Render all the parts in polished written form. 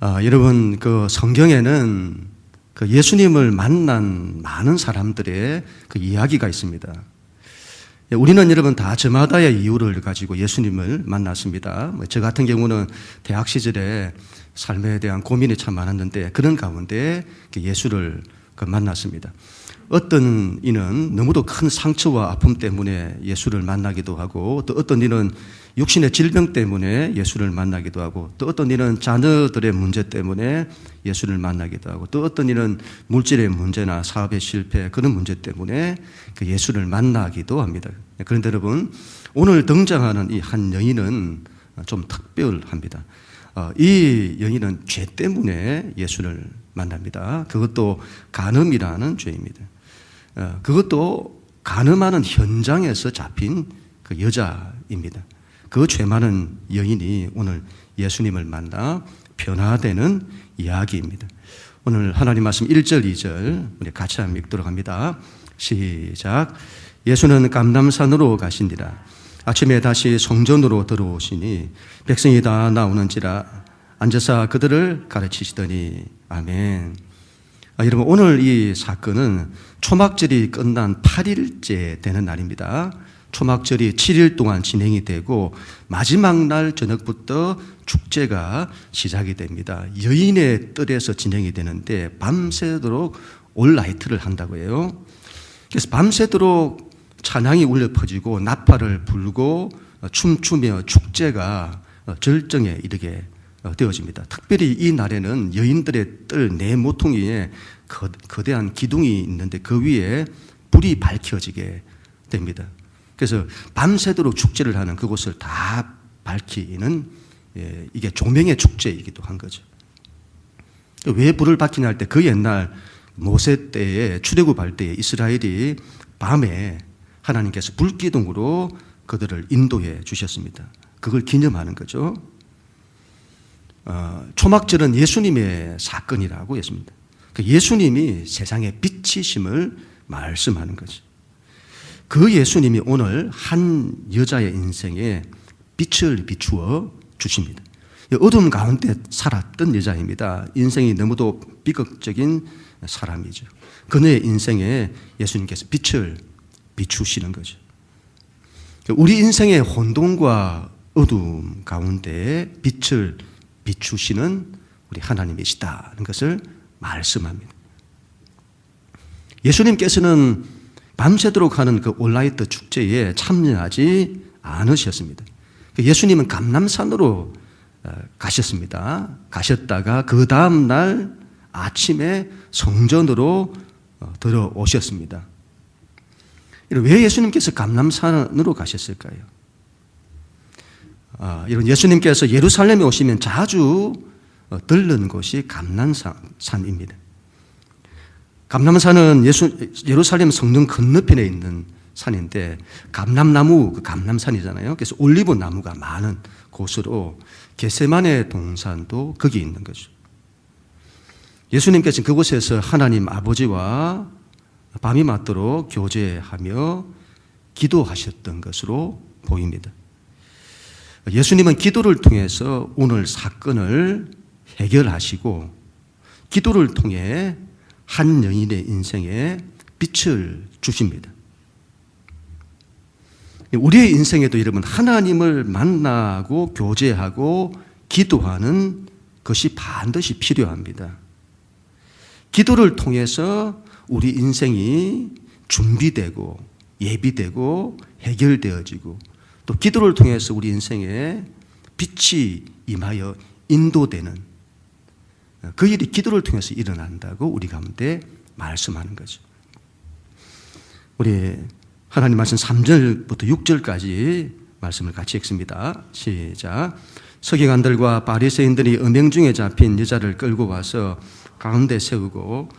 여러분, 그 성경에는 그 예수님을 만난 많은 사람들의 그 이야기가 있습니다. 우리는 여러분 다 저마다의 이유를 가지고 예수님을 만났습니다. 저 같은 경우는 대학 시절에 삶에 대한 고민이 참 많았는데 그런 가운데 예수를 만났습니다. 어떤 이는 너무도 큰 상처와 아픔 때문에 예수를 만나기도 하고, 또 어떤 이는 육신의 질병 때문에 예수를 만나기도 하고, 또 어떤 이는 자녀들의 문제 때문에 예수를 만나기도 하고, 또 어떤 이는 물질의 문제나 사업의 실패, 그런 문제 때문에 예수를 만나기도 합니다. 그런데 여러분, 오늘 등장하는 이 한 여인은 좀 특별합니다. 이 여인은 죄 때문에 예수를 만납니다. 그것도 간음이라는 죄입니다. 그것도 간음하는 현장에서 잡힌 그 여자입니다. 그 죄 많은 여인이 오늘 예수님을 만나 변화되는 이야기입니다. 오늘 하나님 말씀 1절, 2절 우리 같이 한번 읽도록 합니다. 시작. 예수는 감람산으로 가시니라. 아침에 다시 성전으로 들어오시니 백성이 다 나오는지라 앉아서 그들을 가르치시더니. 아멘. 여러분, 오늘 이 사건은 초막절이 끝난 8일째 되는 날입니다. 초막절이 7일 동안 진행이 되고 마지막 날 저녁부터 축제가 시작이 됩니다. 여인의 뜰에서 진행이 되는데 밤새도록 올라이트를 한다고 해요. 그래서 밤새도록 찬양이 울려 퍼지고 나팔을 불고 춤추며 축제가 절정에 이르게 되어집니다. 특별히 이 날에는 여인들의 뜰 네 모퉁이에 거대한 기둥이 있는데 그 위에 불이 밝혀지게 됩니다. 그래서 밤새도록 축제를 하는 그곳을 다 밝히는, 이게 조명의 축제이기도 한 거죠. 왜 불을 밝히냐 할 때 그 옛날 모세 때에 출애굽할 때에 이스라엘이 밤에 하나님께서 불기둥으로 그들을 인도해 주셨습니다. 그걸 기념하는 거죠. 초막절은 예수님의 사건이라고 했습니다. 예수님이 세상의 빛이심을 말씀하는 거죠. 그 예수님이 오늘 한 여자의 인생에 빛을 비추어 주십니다. 어둠 가운데 살았던 여자입니다. 인생이 너무도 비극적인 사람이죠. 그녀의 인생에 예수님께서 빛을 비추시는 거죠. 우리 인생의 혼돈과 어둠 가운데 빛을 비추시는 우리 하나님이시다는 것을 말씀합니다. 예수님께서는 밤새도록 하는 그 올라이트 축제에 참여하지 않으셨습니다. 예수님은 감람산으로 가셨습니다. 가셨다가 그 다음 날 아침에 성전으로 들어오셨습니다. 왜 예수님께서 감람산으로 가셨을까요? 이런 예수님께서 예루살렘에 오시면 자주 들른 곳이 감람산입니다. 감람산은 예루살렘 성전 건너편에 있는 산인데 감람나무, 그 감람산이잖아요. 그래서 올리브 나무가 많은 곳으로 겟세마네 동산도 거기 있는 거죠. 예수님께서는 그곳에서 하나님 아버지와 밤이 맞도록 교제하며 기도하셨던 것으로 보입니다. 예수님은 기도를 통해서 오늘 사건을 해결하시고 기도를 통해 한 여인의 인생에 빛을 주십니다. 우리의 인생에도 여러분 하나님을 만나고 교제하고 기도하는 것이 반드시 필요합니다. 기도를 통해서 우리 인생이 준비되고 예비되고 해결되어지고 또 기도를 통해서 우리 인생에 빛이 임하여 인도되는 그 일이 기도를 통해서 일어난다고 우리 가운데 말씀하는 거죠. 우리 하나님 말씀 3절부터 6절까지 말씀을 같이 읽습니다. 시작. 서기관들과 바리새인들이 음행 중에 잡힌 여자를 끌고 와서 가운데 세우고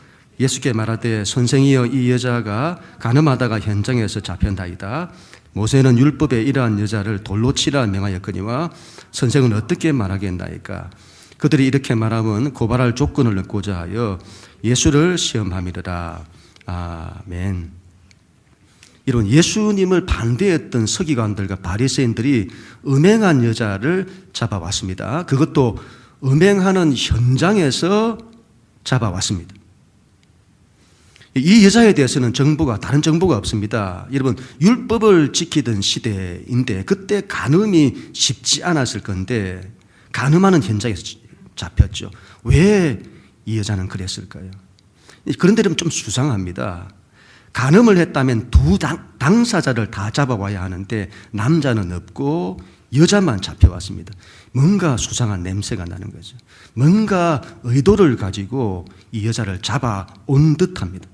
예수께 말하되 선생이여 이 여자가 간음하다가 현장에서 잡혔나이다. 모세는 율법에 이러한 여자를 돌로 치라 명하였거니와 선생은 어떻게 말하겠나이까. 그들이 이렇게 말하면 고발할 조건을 얻고자 하여 예수를 시험함이더라. 아멘. 이런 예수님을 반대했던 서기관들과 바리새인들이 음행한 여자를 잡아왔습니다. 그것도 음행하는 현장에서 잡아왔습니다. 이 여자에 대해서는 다른 정보가 없습니다. 여러분, 율법을 지키던 시대인데 그때 간음이 쉽지 않았을 건데 간음하는 현장에서 잡혔죠. 왜 이 여자는 그랬을까요? 그런데 좀 수상합니다. 간음을 했다면 두 당사자를 다 잡아와야 하는데 남자는 없고 여자만 잡혀왔습니다. 뭔가 수상한 냄새가 나는 거죠. 뭔가 의도를 가지고 이 여자를 잡아온 듯합니다.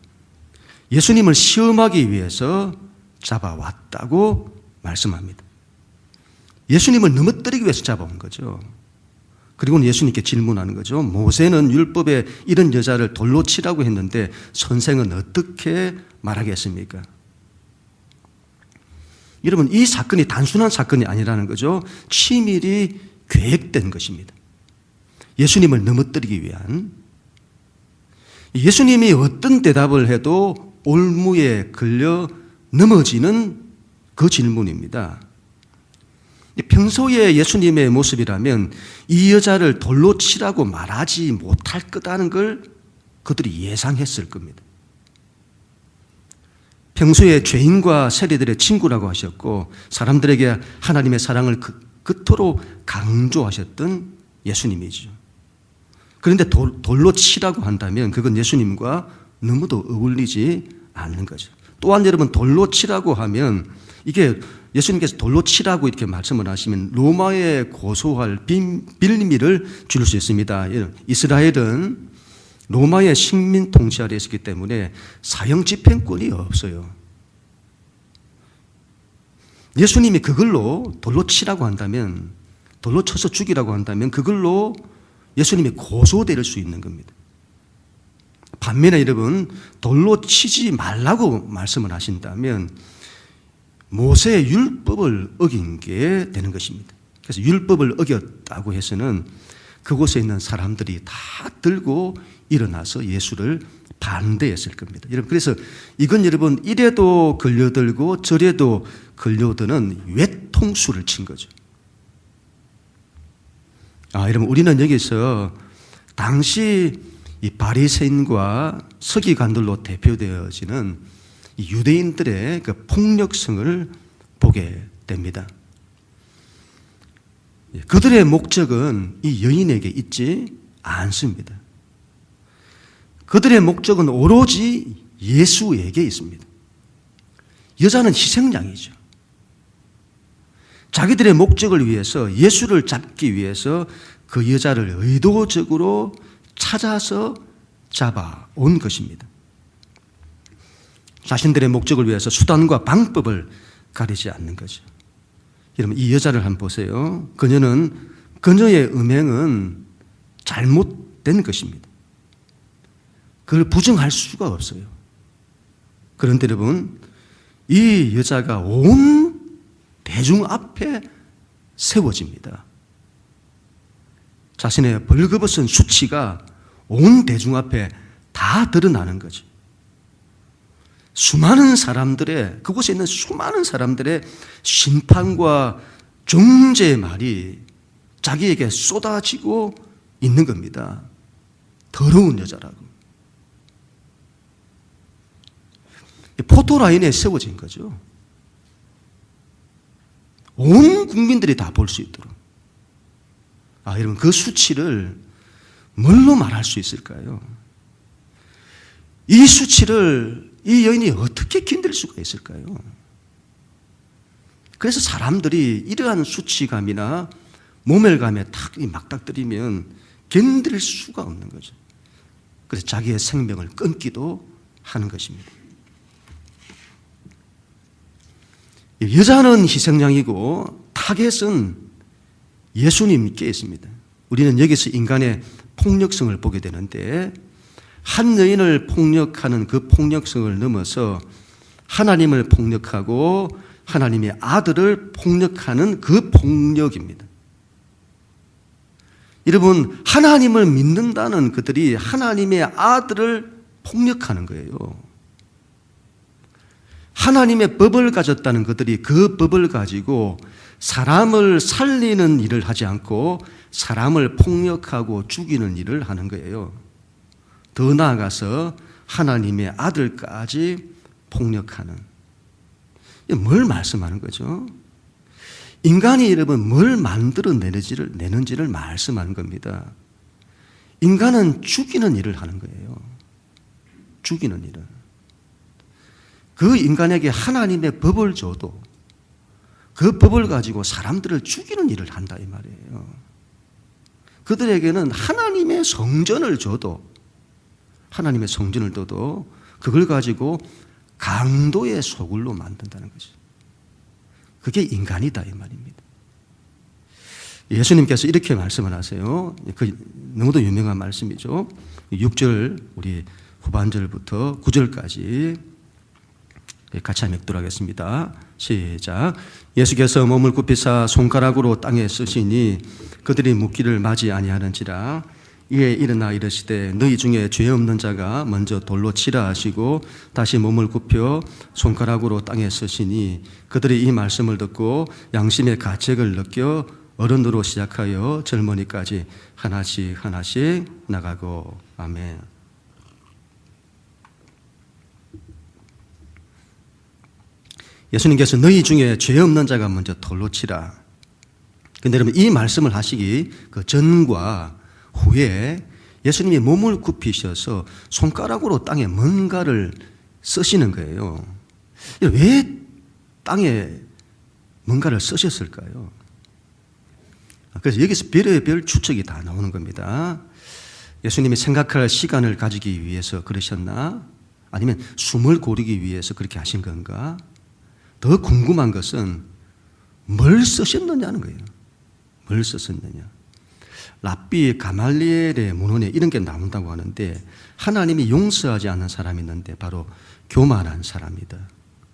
예수님을 시험하기 위해서 잡아왔다고 말씀합니다. 예수님을 넘어뜨리기 위해서 잡아온 거죠. 그리고는 예수님께 질문하는 거죠. 모세는 율법에 이런 여자를 돌로 치라고 했는데 선생은 어떻게 말하겠습니까? 여러분, 이 사건이 단순한 사건이 아니라는 거죠. 치밀히 계획된 것입니다. 예수님을 넘어뜨리기 위한. 예수님이 어떤 대답을 해도 올무에 걸려 넘어지는 그 질문입니다. 평소에 예수님의 모습이라면 이 여자를 돌로 치라고 말하지 못할 거라는 걸 그들이 예상했을 겁니다. 평소에 죄인과 세리들의 친구라고 하셨고 사람들에게 하나님의 사랑을 그토록 강조하셨던 예수님이죠. 그런데 돌로 치라고 한다면 그건 예수님과 너무도 어울리지 않는 거죠. 또한 여러분, 돌로 치라고 하면 이게 예수님께서 돌로 치라고 이렇게 말씀을 하시면 로마에 고소할 빌미를 줄 수 있습니다. 이스라엘은 로마의 식민 통치 아래 있었기 때문에 사형 집행권이 없어요. 예수님이 그걸로 돌로 치라고 한다면, 돌로 쳐서 죽이라고 한다면 그걸로 예수님이 고소될 수 있는 겁니다. 반면에 여러분, 돌로 치지 말라고 말씀을 하신다면 모세의 율법을 어긴 게 되는 것입니다. 그래서 율법을 어겼다고 해서는 그곳에 있는 사람들이 다 들고 일어나서 예수를 반대했을 겁니다. 여러분, 그래서 이건 여러분 이래도 걸려들고 저래도 걸려드는 외통수를 친 거죠. 여러분, 우리는 여기서 당시 이 바리새인과 서기관들로 대표되어지는 이 유대인들의 그 폭력성을 보게 됩니다. 그들의 목적은 이 여인에게 있지 않습니다. 그들의 목적은 오로지 예수에게 있습니다. 여자는 희생양이죠. 자기들의 목적을 위해서, 예수를 잡기 위해서 그 여자를 의도적으로 찾아서 잡아온 것입니다. 자신들의 목적을 위해서 수단과 방법을 가리지 않는 거죠. 여러분, 이 여자를 한번 보세요. 그녀의 음행은 잘못된 것입니다. 그걸 부정할 수가 없어요. 그런데 여러분, 이 여자가 온 대중 앞에 세워집니다. 자신의 벌거벗은 수치가 온 대중 앞에 다 드러나는 거죠. 그곳에 있는 수많은 사람들의 심판과 정죄의 말이 자기에게 쏟아지고 있는 겁니다. 더러운 여자라고. 포토라인에 세워진 거죠. 온 국민들이 다 볼 수 있도록. 여러분, 그 수치를 뭘로 말할 수 있을까요? 이 수치를 이 여인이 어떻게 견딜 수가 있을까요? 그래서 사람들이 이러한 수치감이나 모멸감에 막닥뜨리면 견딜 수가 없는 거죠. 그래서 자기의 생명을 끊기도 하는 것입니다. 여자는 희생양이고 타겟은 예수님께 있습니다. 우리는 여기서 인간의 폭력성을 보게 되는데 한 여인을 폭력하는 그 폭력성을 넘어서 하나님을 폭력하고 하나님의 아들을 폭력하는 그 폭력입니다. 여러분, 하나님을 믿는다는 그들이 하나님의 아들을 폭력하는 거예요. 하나님의 법을 가졌다는 그들이 그 법을 가지고 사람을 살리는 일을 하지 않고 사람을 폭력하고 죽이는 일을 하는 거예요. 더 나아가서 하나님의 아들까지 폭력하는. 뭘 말씀하는 거죠? 인간이 여러분 뭘 만들어내는지를 말씀하는 겁니다. 인간은 죽이는 일을 하는 거예요. 죽이는 일을. 그 인간에게 하나님의 법을 줘도 그 법을 가지고 사람들을 죽이는 일을 한다 이 말이에요. 그들에게는 하나님의 성전을 줘도 그걸 가지고 강도의 소굴로 만든다는 거죠. 그게 인간이다 이 말입니다. 예수님께서 이렇게 말씀을 하세요. 너무도 유명한 말씀이죠. 6절 우리 후반절부터 9절까지 같이 한번 읽도록 하겠습니다. 시작. 예수께서 몸을 굽히사 손가락으로 땅에 쓰시니 그들이 묻기를 맞이 아니하는지라. 이에 일어나 이르시되 너희 중에 죄 없는 자가 먼저 돌로 치라 하시고 다시 몸을 굽혀 손가락으로 땅에 쓰시니 그들이 이 말씀을 듣고 양심의 가책을 느껴 어른으로 시작하여 젊은이까지 하나씩 나가고. 아멘. 예수님께서 너희 중에 죄 없는 자가 먼저 돌로 치라. 근데 여러분 이 말씀을 하시기 그 전과 후에 예수님이 몸을 굽히셔서 손가락으로 땅에 뭔가를 쓰시는 거예요. 왜 땅에 뭔가를 쓰셨을까요? 그래서 여기서 별의별 추측이 다 나오는 겁니다. 예수님이 생각할 시간을 가지기 위해서 그러셨나? 아니면 숨을 고르기 위해서 그렇게 하신 건가? 더 궁금한 것은 뭘 쓰셨느냐는 거예요. 뭘 썼느냐. 랍비 가말리엘의 문헌에 이런 게 나온다고 하는데 하나님이 용서하지 않는 사람이 있는데 바로 교만한 사람이다.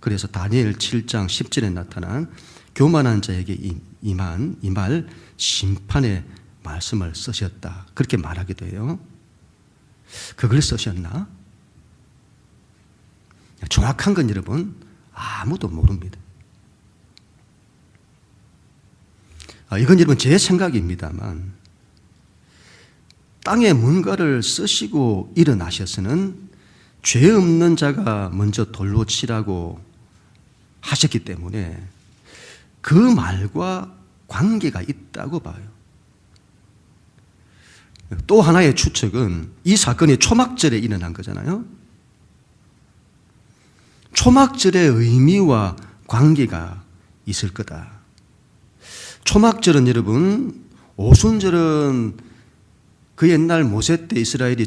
그래서 다니엘 7장 10절에 나타난 교만한 자에게 임할 심판의 말씀을 쓰셨다. 그렇게 말하기도 해요. 그걸 쓰셨나? 정확한 건 여러분 아무도 모릅니다. 이건 여러분 제 생각입니다만 땅에 뭔가를 쓰시고 일어나셔서는 죄 없는 자가 먼저 돌로 치라고 하셨기 때문에 그 말과 관계가 있다고 봐요. 또 하나의 추측은 이 사건이 초막절에 일어난 거잖아요. 초막절의 의미와 관계가 있을 거다. 초막절은 여러분, 오순절은 그 옛날 모세 때 이스라엘이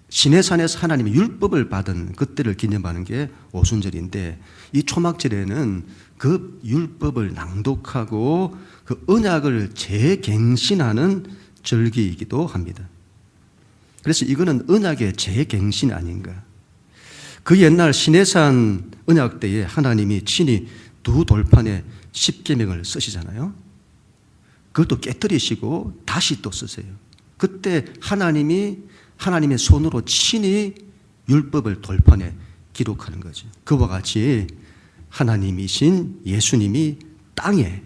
시내산에서 하나님의 율법을 받은 그때를 기념하는 게 오순절인데 이 초막절에는 그 율법을 낭독하고 그 언약을 재갱신하는 절기이기도 합니다. 그래서 이거는 언약의 재갱신 아닌가. 그 옛날 시내산 언약 때에 하나님이 친히 두 돌판에 십계명을 쓰시잖아요. 그것도 깨뜨리시고 다시 또 쓰세요. 그때 하나님의 손으로 친히 율법을 돌판에 기록하는 거죠. 그와 같이 하나님이신 예수님이 땅에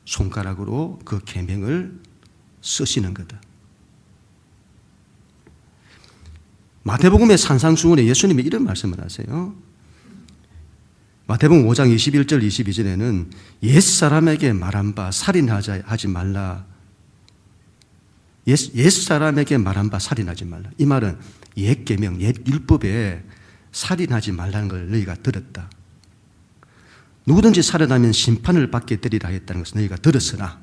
손가락으로 그 계명을 쓰시는 거다. 마태복음의 산상수훈에 예수님이 이런 말씀을 하세요. 마태복음 5장 21절 22절에는 옛사람에게 말한 바 살인하지 말라. 옛사람에게 말한 바 살인하지 말라. 이 말은 옛 계명, 옛 율법에 살인하지 말라는 걸 너희가 들었다. 누구든지 살인하면 심판을 받게 되리라 했다는 것을 너희가 들었으나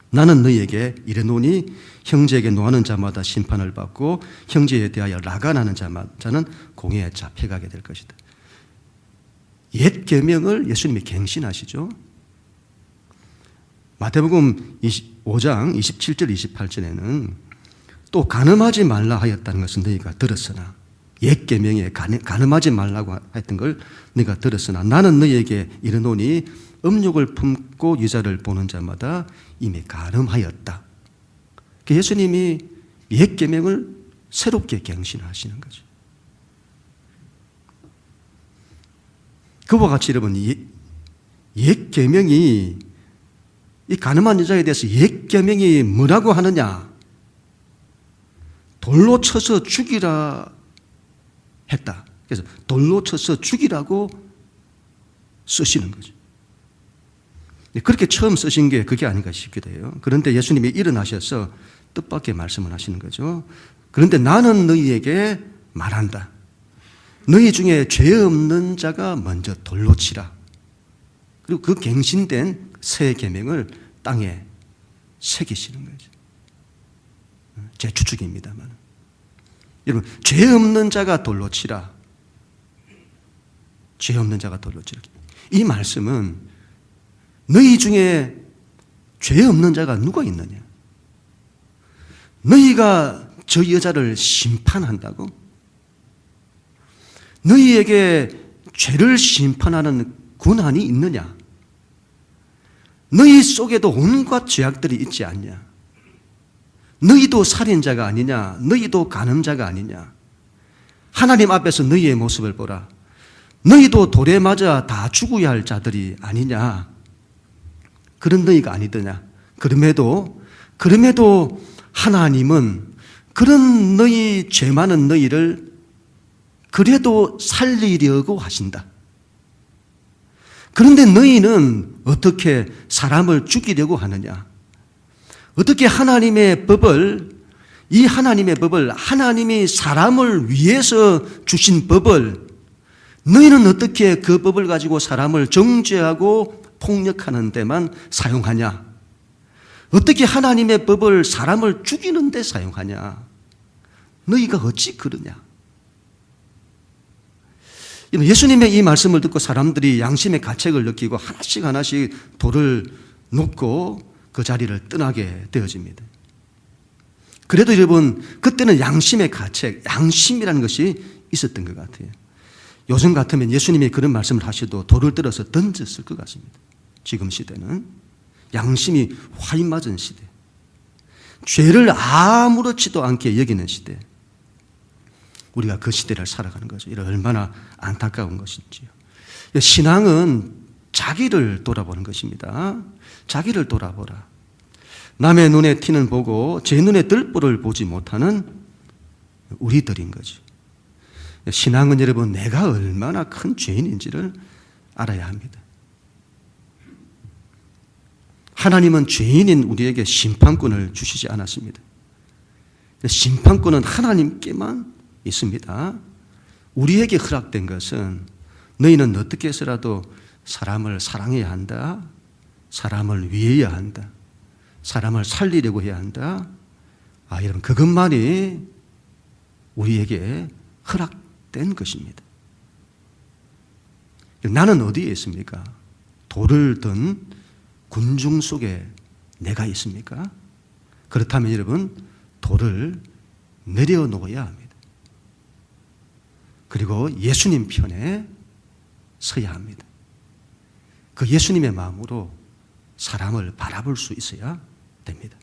나는 너희에게 이르노니 형제에게 노하는 자마다 심판을 받고 형제에 대하여 라간하는 자는 공회에 잡혀가게 될 것이다. 옛 계명을 예수님이 갱신하시죠. 마태복음 5장 27절 28절에는 또 간음하지 말라 하였다는 것은 너희가 들었으나 옛 계명에 간음하지 말라고 했던 걸 너희가 들었으나 나는 너희에게 이르노니 음욕을 품고 유자를 보는 자마다 이미 간음하였다. 예수님이 옛 계명을 새롭게 갱신하시는 거죠. 그와 같이 여러분 옛 계명이 이 가늠한 여자에 대해서 옛 계명이 뭐라고 하느냐? 돌로 쳐서 죽이라 했다. 그래서 돌로 쳐서 죽이라고 쓰시는 거죠. 그렇게 처음 쓰신 게 그게 아닌가 싶기도 해요. 그런데 예수님이 일어나셔서 뜻밖의 말씀을 하시는 거죠. 그런데 나는 너희에게 말한다. 너희 중에 죄 없는 자가 먼저 돌로 치라. 그리고 그 갱신된 새 계명을 땅에 새기시는 거죠. 제 추측입니다만. 여러분, 죄 없는 자가 돌로 치라. 죄 없는 자가 돌로 치라. 이 말씀은 너희 중에 죄 없는 자가 누가 있느냐? 너희가 저 여자를 심판한다고? 너희에게 죄를 심판하는 권한이 있느냐? 너희 속에도 온갖 죄악들이 있지 않냐? 너희도 살인자가 아니냐? 너희도 간음자가 아니냐? 하나님 앞에서 너희의 모습을 보라. 너희도 돌에 맞아 다 죽어야 할 자들이 아니냐? 그런 너희가 아니더냐? 그럼에도 하나님은 그런 너희 죄 많은 너희를 그래도 살리려고 하신다. 그런데 너희는 어떻게 사람을 죽이려고 하느냐? 어떻게 하나님의 법을 하나님이 사람을 위해서 주신 법을 너희는 어떻게 그 법을 가지고 사람을 정죄하고 폭력하는 데만 사용하냐? 어떻게 하나님의 법을 사람을 죽이는 데 사용하냐? 너희가 어찌 그러냐? 예수님의 이 말씀을 듣고 사람들이 양심의 가책을 느끼고 하나씩 돌을 놓고 그 자리를 떠나게 되어집니다. 그래도 여러분, 그때는 양심의 가책, 양심이라는 것이 있었던 것 같아요. 요즘 같으면 예수님이 그런 말씀을 하셔도 돌을 들어서 던졌을 것 같습니다. 지금 시대는 양심이 화인 맞은 시대, 죄를 아무렇지도 않게 여기는 시대, 우리가 그 시대를 살아가는 거죠. 이런 얼마나 안타까운 것인지요. 신앙은 자기를 돌아보는 것입니다. 자기를 돌아보라. 남의 눈에 티는 보고 제 눈에 들보를 보지 못하는 우리들인 거죠. 신앙은 여러분, 내가 얼마나 큰 죄인인지를 알아야 합니다. 하나님은 죄인인 우리에게 심판권을 주시지 않았습니다. 심판권은 하나님께만 있습니다. 우리에게 허락된 것은 너희는 어떻게 해서라도 사람을 사랑해야 한다. 사람을 위해야 한다. 사람을 살리려고 해야 한다. 여러분, 그것만이 우리에게 허락된 것입니다. 나는 어디에 있습니까? 돌을 든 군중 속에 내가 있습니까? 그렇다면 여러분, 돌을 내려놓아야 합니다. 그리고 예수님 편에 서야 합니다. 그 예수님의 마음으로 사람을 바라볼 수 있어야 됩니다.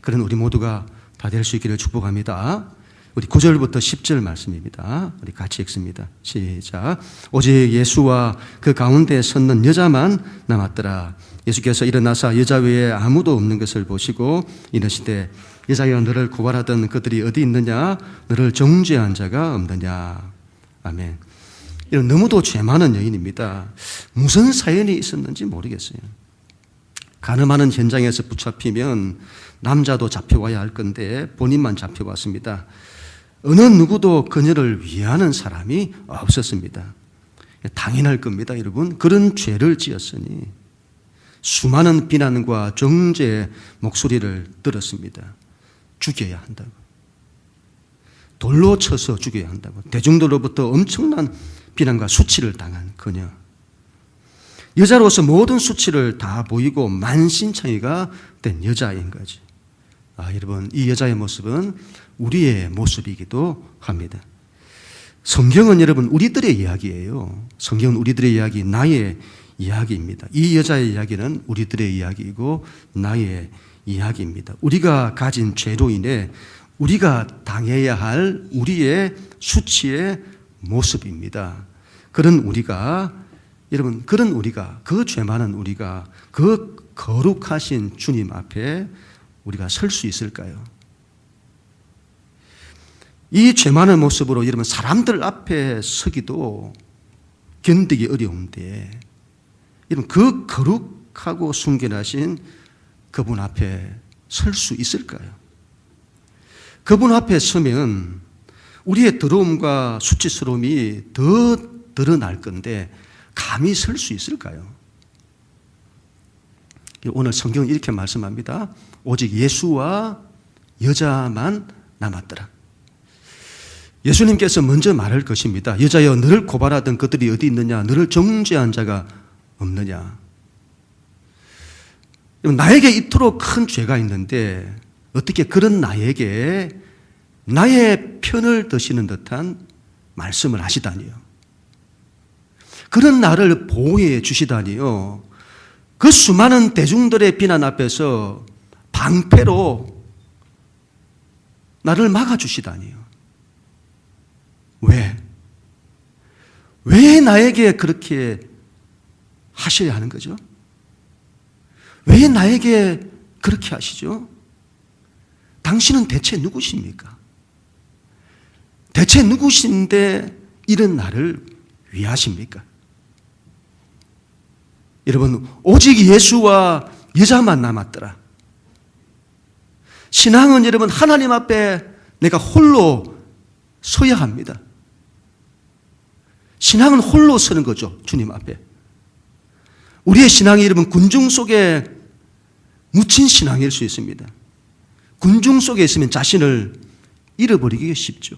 그런 우리 모두가 다 될 수 있기를 축복합니다. 우리 9절부터 10절 말씀입니다. 우리 같이 읽습니다. 시작. 오직 예수와 그 가운데 섰는 여자만 남았더라. 예수께서 일어나사 여자 외에 아무도 없는 것을 보시고 이르시되 여자여, 너를 고발하던 그들이 어디 있느냐? 너를 정죄한 자가 없느냐? 아멘. 이런 너무도 죄 많은 여인입니다. 무슨 사연이 있었는지 모르겠어요. 가늠하는 현장에서 붙잡히면 남자도 잡혀와야 할 건데 본인만 잡혀왔습니다. 어느 누구도 그녀를 위하는 사람이 없었습니다. 당연할 겁니다, 여러분. 그런 죄를 지었으니 수많은 비난과 정죄의 목소리를 들었습니다. 죽여야 한다고. 돌로 쳐서 죽여야 한다고. 대중들로부터 엄청난 비난과 수치를 당한 그녀. 여자로서 모든 수치를 다 보이고 만신창이가 된 여자인 거지. 여러분, 이 여자의 모습은 우리의 모습이기도 합니다. 성경은 여러분, 우리들의 이야기예요. 성경은 우리들의 이야기, 나의 이야기입니다. 이 여자의 이야기는 우리들의 이야기이고 나의 이야기입니다. 우리가 가진 죄로 인해 우리가 당해야 할 우리의 수치의 모습입니다. 그런 우리가, 여러분, 그 죄 많은 우리가, 그 거룩하신 주님 앞에 우리가 설 수 있을까요? 이 죄 많은 모습으로 여러분 사람들 앞에 서기도 견디기 어려운데 여러분 그 거룩하고 순결하신 그분 앞에 설 수 있을까요? 그분 앞에 서면 우리의 더러움과 수치스러움이 더 드러날 건데 감히 설 수 있을까요? 오늘 성경은 이렇게 말씀합니다. 오직 예수와 여자만 남았더라. 예수님께서 먼저 말할 것입니다. 여자여, 너를 고발하던 그들이 어디 있느냐? 너를 정죄한 자가 없느냐? 나에게 이토록 큰 죄가 있는데 어떻게 그런 나에게 나의 편을 드시는 듯한 말씀을 하시다니요. 그런 나를 보호해 주시다니요. 그 수많은 대중들의 비난 앞에서 방패로 나를 막아주시다니요. 왜? 왜 나에게 그렇게 하셔야 하는 거죠? 왜 나에게 그렇게 하시죠? 당신은 대체 누구십니까? 대체 누구신데 이런 나를 위하십니까? 여러분, 오직 예수와 여자만 남았더라. 신앙은 여러분 하나님 앞에 내가 홀로 서야 합니다. 신앙은 홀로 서는 거죠. 주님 앞에. 우리의 신앙이 여러분 군중 속에 묻힌 신앙일 수 있습니다. 군중 속에 있으면 자신을 잃어버리기 쉽죠.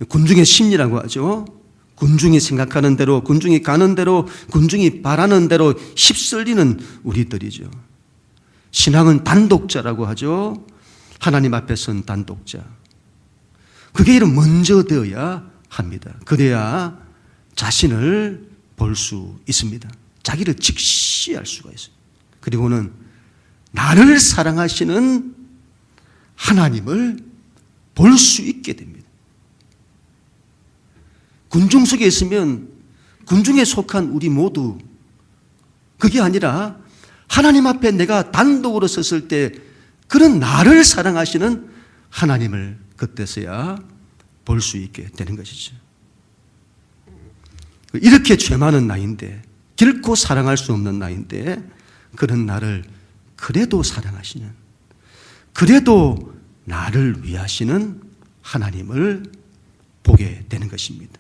군중의 심리라고 하죠. 군중이 생각하는 대로, 군중이 가는 대로, 군중이 바라는 대로 휩쓸리는 우리들이죠. 신앙은 단독자라고 하죠. 하나님 앞에 선 단독자. 그게 이런 먼저 되어야 합니다. 그래야 자신을 볼 수 있습니다. 자기를 직시할 수가 있어요. 그리고는 나를 사랑하시는 하나님을 볼 수 있게 됩니다. 군중 속에 있으면 군중에 속한 우리 모두 그게 아니라 하나님 앞에 내가 단독으로 섰을 때 그런 나를 사랑하시는 하나님을 그때서야 볼 수 있게 되는 것이죠. 이렇게 죄 많은 나인데 결코 사랑할 수 없는 나인데 그런 나를 그래도 사랑하시는, 그래도 나를 위하시는 하나님을 보게 되는 것입니다.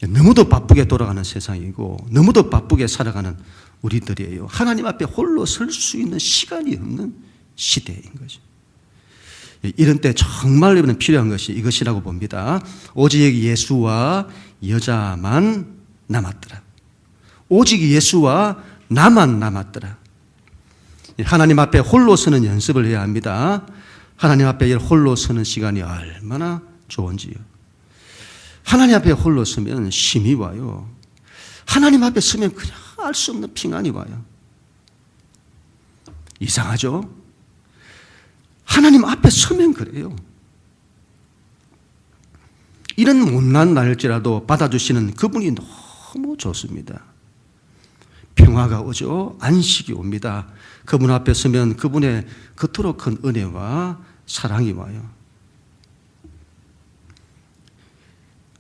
너무도 바쁘게 돌아가는 세상이고 너무도 바쁘게 살아가는 우리들이에요. 하나님 앞에 홀로 설 수 있는 시간이 없는 시대인 거죠. 이런 때 정말 필요한 것이 이것이라고 봅니다. 오직 예수와 여자만 남았더라. 오직 예수와 나만 남았더라. 하나님 앞에 홀로 서는 연습을 해야 합니다. 하나님 앞에 홀로 서는 시간이 얼마나 좋은지요. 하나님 앞에 홀로 서면 힘이 와요. 하나님 앞에 서면 그냥 알 수 없는 평안이 와요. 이상하죠? 하나님 앞에 서면 그래요. 이런 못난 날일지라도 받아주시는 그분이 너무 좋습니다. 평화가 오죠. 안식이 옵니다. 그분 앞에 서면 그분의 그토록 큰 은혜와 사랑이 와요.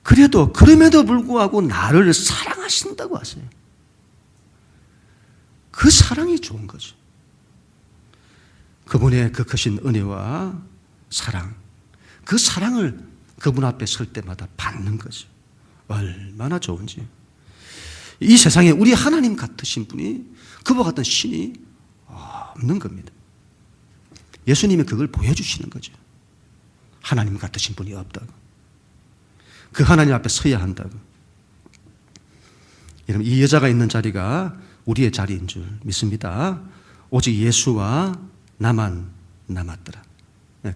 그럼에도 불구하고 나를 사랑하신다고 하세요. 그 사랑이 좋은 거죠. 그분의 그 크신 은혜와 사랑, 그 사랑을 그분 앞에 설 때마다 받는 거죠. 얼마나 좋은지. 이 세상에 우리 하나님 같으신 분이, 그와 같은 신이 없는 겁니다. 예수님이 그걸 보여주시는 거죠. 하나님 같으신 분이 없다고. 그 하나님 앞에 서야 한다고. 여러분, 이 여자가 있는 자리가 우리의 자리인 줄 믿습니다. 오직 예수와 나만 남았더라.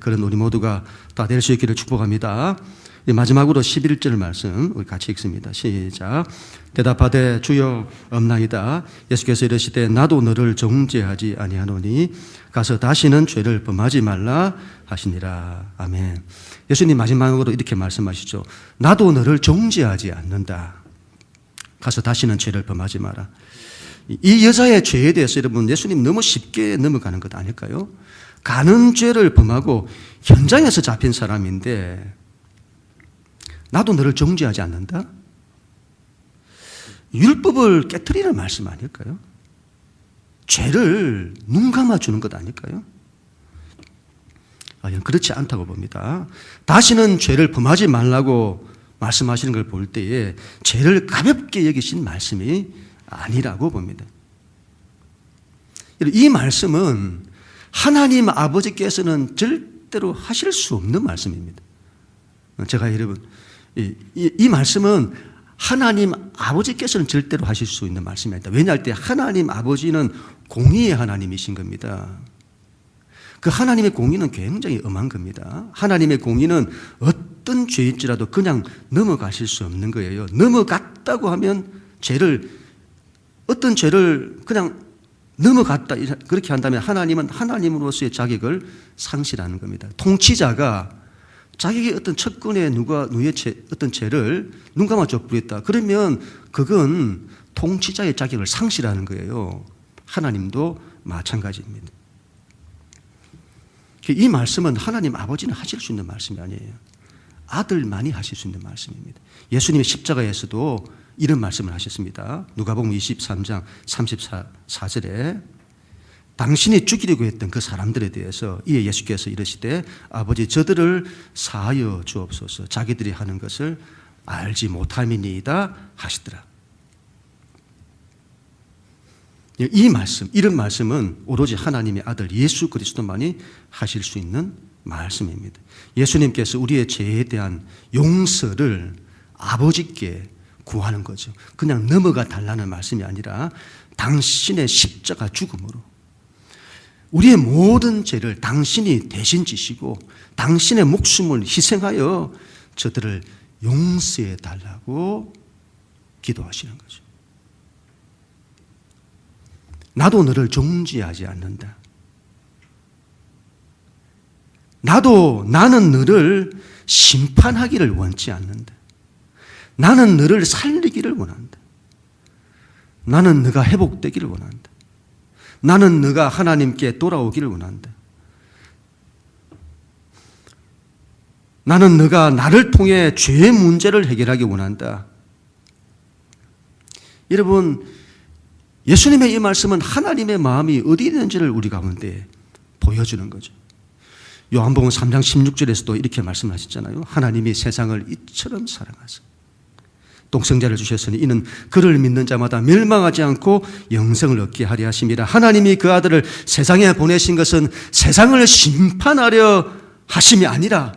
그런 우리 모두가 다 될 수 있기를 축복합니다. 마지막으로 11절 말씀 우리 같이 읽습니다. 시작. 대답하되 주여 없나이다. 예수께서 이르시되 나도 너를 정죄하지 아니하노니 가서 다시는 죄를 범하지 말라 하시니라. 아멘. 예수님 마지막으로 이렇게 말씀하시죠. 나도 너를 정죄하지 않는다. 가서 다시는 죄를 범하지 마라. 이 여자의 죄에 대해서 여러분 예수님 너무 쉽게 넘어가는 것 아닐까요? 간음죄를 범하고 현장에서 잡힌 사람인데 나도 너를 정죄하지 않는다? 율법을 깨트리는 말씀 아닐까요? 죄를 눈 감아주는 것 아닐까요? 그렇지 않다고 봅니다. 다시는 죄를 범하지 말라고 말씀하시는 걸 볼 때에 죄를 가볍게 여기신 말씀이 아니라고 봅니다. 이 말씀은 하나님 아버지께서는 절대로 하실 수 없는 말씀입니다. 제가 여러분, 이 말씀은 하나님 아버지께서는 절대로 하실 수 있는 말씀이 아니다. 왜냐할 때 하나님 아버지는 공의의 하나님이신 겁니다. 그 하나님의 공의는 굉장히 엄한 겁니다. 하나님의 공의는 어떤 죄일지라도 그냥 넘어가실 수 없는 거예요. 넘어갔다고 하면 어떤 죄를 그냥 넘어갔다 그렇게 한다면 하나님은 하나님으로서의 자격을 상실하는 겁니다. 통치자가 자기의 어떤 척근에 누구의 어떤 죄를 눈 감아줘 부렸다. 그러면 그건 통치자의 자격을 상실하는 거예요. 하나님도 마찬가지입니다. 이 말씀은 하나님 아버지는 하실 수 있는 말씀이 아니에요. 아들만이 하실 수 있는 말씀입니다. 예수님의 십자가에서도 이런 말씀을 하셨습니다. 누가복음 23장 34절에 당신이 죽이려고 했던 그 사람들에 대해서 이에 예수께서 이르시되 아버지 저들을 사하여 주옵소서 자기들이 하는 것을 알지 못함이니이다 하시더라. 이런 말씀은 오로지 하나님의 아들 예수 그리스도만이 하실 수 있는 말씀입니다. 예수님께서 우리의 죄에 대한 용서를 아버지께 구하는 거죠. 그냥 넘어가 달라는 말씀이 아니라 당신의 십자가 죽음으로 우리의 모든 죄를 당신이 대신 지시고 당신의 목숨을 희생하여 저들을 용서해 달라고 기도하시는 거죠. 나도 너를 정죄하지 않는다. 나는 너를 심판하기를 원치 않는다. 나는 너를 살리기를 원한다. 나는 너가 회복되기를 원한다. 나는 너가 하나님께 돌아오기를 원한다. 나는 너가 나를 통해 죄의 문제를 해결하기 원한다. 여러분, 예수님의 이 말씀은 하나님의 마음이 어디 있는지를 우리 가운데 보여주는 거죠. 요한복음 3장 16절에서도 이렇게 말씀하셨잖아요. 하나님이 세상을 이처럼 사랑하사 독생자를 주셨으니 이는 그를 믿는 자마다 멸망하지 않고 영생을 얻게 하려 하심이라. 하나님이 그 아들을 세상에 보내신 것은 세상을 심판하려 하심이 아니라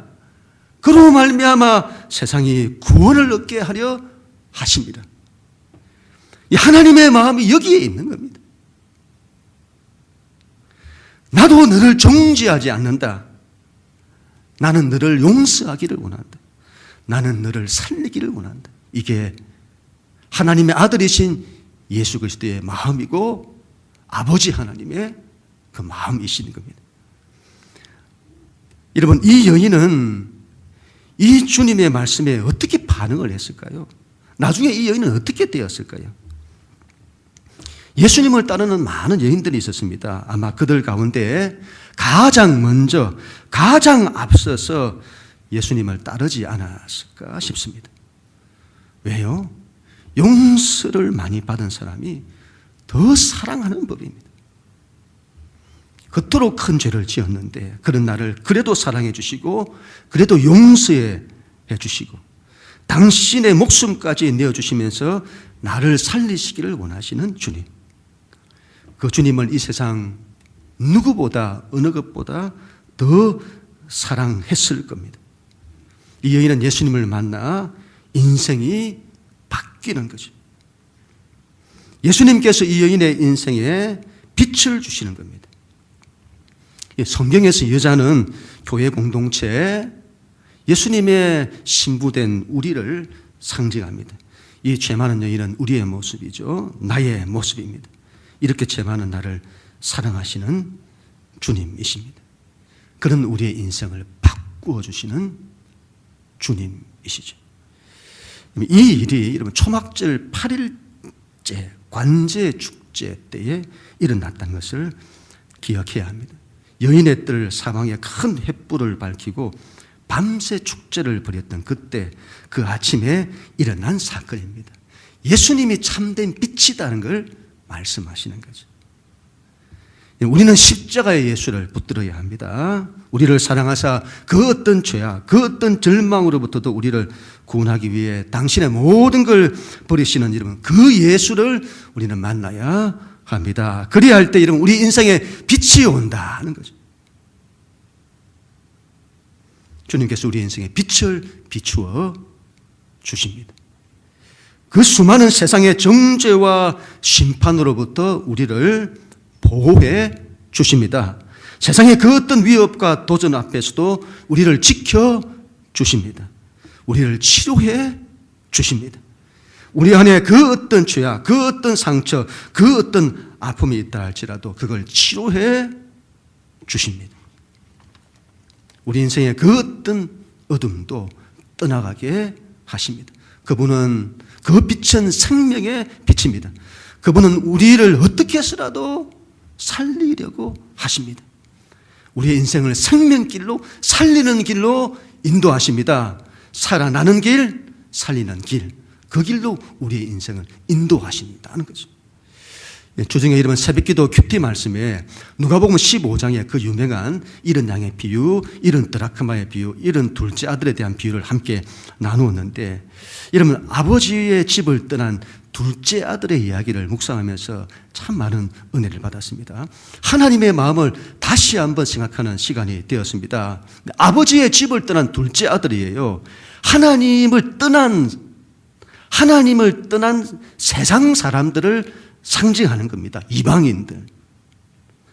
그로 말미암아 세상이 구원을 얻게 하려 하심이라. 이 하나님의 마음이 여기에 있는 겁니다. 나도 너를 정죄하지 않는다. 나는 너를 용서하기를 원한다. 나는 너를 살리기를 원한다. 이게 하나님의 아들이신 예수 그리스도의 마음이고 아버지 하나님의 그 마음이시는 겁니다. 여러분, 이 여인은 이 주님의 말씀에 어떻게 반응을 했을까요? 나중에 이 여인은 어떻게 되었을까요? 예수님을 따르는 많은 여인들이 있었습니다. 아마 그들 가운데 가장 먼저, 가장 앞서서 예수님을 따르지 않았을까 싶습니다. 왜요? 용서를 많이 받은 사람이 더 사랑하는 법입니다. 그토록 큰 죄를 지었는데 그런 나를 그래도 사랑해 주시고 그래도 용서해 주시고 당신의 목숨까지 내어주시면서 나를 살리시기를 원하시는 주님. 그 주님을 이 세상 누구보다 어느 것보다 더 사랑했을 겁니다. 이 여인은 예수님을 만나 인생이 바뀌는 거죠. 예수님께서 이 여인의 인생에 빛을 주시는 겁니다. 성경에서 여자는 교회 공동체에 예수님의 신부된 우리를 상징합니다. 이 죄 많은 여인은 우리의 모습이죠. 나의 모습입니다. 이렇게 죄 많은 나를 사랑하시는 주님이십니다. 그런 우리의 인생을 바꾸어 주시는 주님이시죠. 이 일이 여러분 초막절 8일째 관제 축제 때에 일어났다는 것을 기억해야 합니다. 여인의 뜰 사방에 큰 횃불을 밝히고 밤새 축제를 벌였던 그때 그 아침에 일어난 사건입니다. 예수님이 참된 빛이라는 걸 말씀하시는 거죠. 우리는 십자가의 예수를 붙들어야 합니다. 우리를 사랑하사 그 어떤 죄악, 그 어떤 절망으로부터도 우리를 구원하기 위해 당신의 모든 걸 버리시는 여러분, 그 예수를 우리는 만나야 합니다. 그리야 할 때 여러분, 우리 인생에 빛이 온다는 거죠. 주님께서 우리 인생에 빛을 비추어 주십니다. 그 수많은 세상의 정죄와 심판으로부터 우리를 보호해 주십니다. 세상의 그 어떤 위협과 도전 앞에서도 우리를 지켜 주십니다. 우리를 치료해 주십니다. 우리 안에 그 어떤 죄악, 그 어떤 상처, 그 어떤 아픔이 있다 할지라도 그걸 치료해 주십니다. 우리 인생의 그 어떤 어둠도 떠나가게 하십니다. 그분은 그 빛은 생명의 빛입니다. 그분은 우리를 어떻게 해서라도 살리려고 하십니다. 우리의 인생을 생명길로, 살리는 길로 인도하십니다. 살아나는 길, 살리는 길, 그 길로 우리의 인생을 인도하신다는 거죠. 주중에 이르면 새벽기도 큐티 말씀에 누가복음 15장에 그 유명한 이른 양의 비유, 이른 드라크마의 비유, 이른 둘째 아들에 대한 비유를 함께 나누었는데, 이러면 아버지의 집을 떠난 둘째 아들의 이야기를 묵상하면서 참 많은 은혜를 받았습니다. 하나님의 마음을 다시 한번 생각하는 시간이 되었습니다. 아버지의 집을 떠난 둘째 아들이에요. 하나님을 떠난 세상 사람들을 상징하는 겁니다. 이방인들,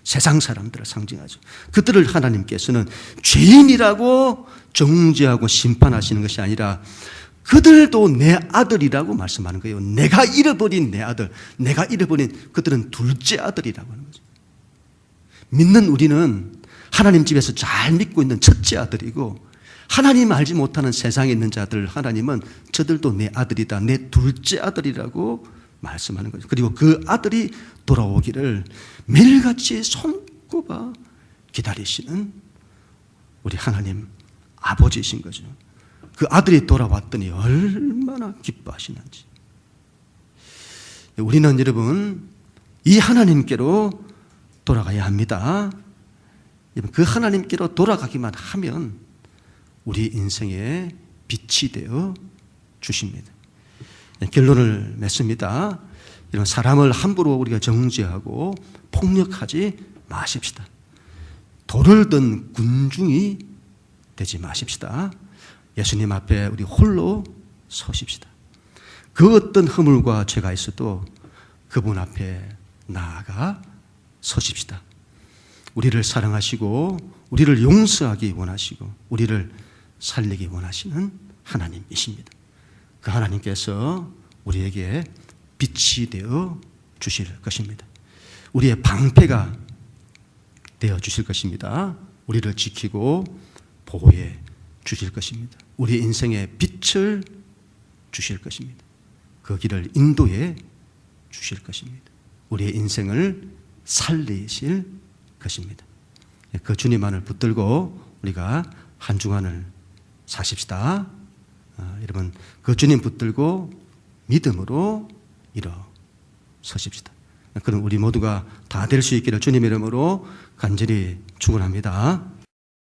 세상 사람들을 상징하죠. 그들을 하나님께서는 죄인이라고 정죄하고 심판하시는 것이 아니라 그들도 내 아들이라고 말씀하는 거예요. 내가 잃어버린 내 아들, 내가 잃어버린 그들은 둘째 아들이라고 하는 거죠. 믿는 우리는 하나님 집에서 잘 믿고 있는 첫째 아들이고, 하나님 알지 못하는 세상에 있는 자들, 하나님은 저들도 내 아들이다, 내 둘째 아들이라고 말씀하는 거죠. 그리고 그 아들이 돌아오기를 매일같이 손꼽아 기다리시는 우리 하나님 아버지이신 거죠. 그 아들이 돌아왔더니 얼마나 기뻐하시는지. 우리는 여러분 이 하나님께로 돌아가야 합니다. 그 하나님께로 돌아가기만 하면 우리 인생의 빛이 되어 주십니다. 결론을 맺습니다. 이런 사람을 함부로 우리가 정죄하고 폭력하지 마십시다. 돌을 든 군중이 되지 마십시다. 예수님 앞에 우리 홀로 서십시다. 그 어떤 허물과 죄가 있어도 그분 앞에 나아가 서십시다. 우리를 사랑하시고 우리를 용서하기 원하시고 우리를 살리기 원하시는 하나님이십니다. 그 하나님께서 우리에게 빛이 되어 주실 것입니다. 우리의 방패가 되어 주실 것입니다. 우리를 지키고 보호해 주실 것입니다. 우리 인생의 빛을 주실 것입니다. 그 길을 인도해 주실 것입니다. 우리의 인생을 살리실 것입니다. 그 주님만을 붙들고 우리가 한 주간을 사십시다. 여러분 그 주님 붙들고 믿음으로 일어서십시다. 그럼 우리 모두가 다 될 수 있기를 주님의 이름으로 간절히 축원합니다.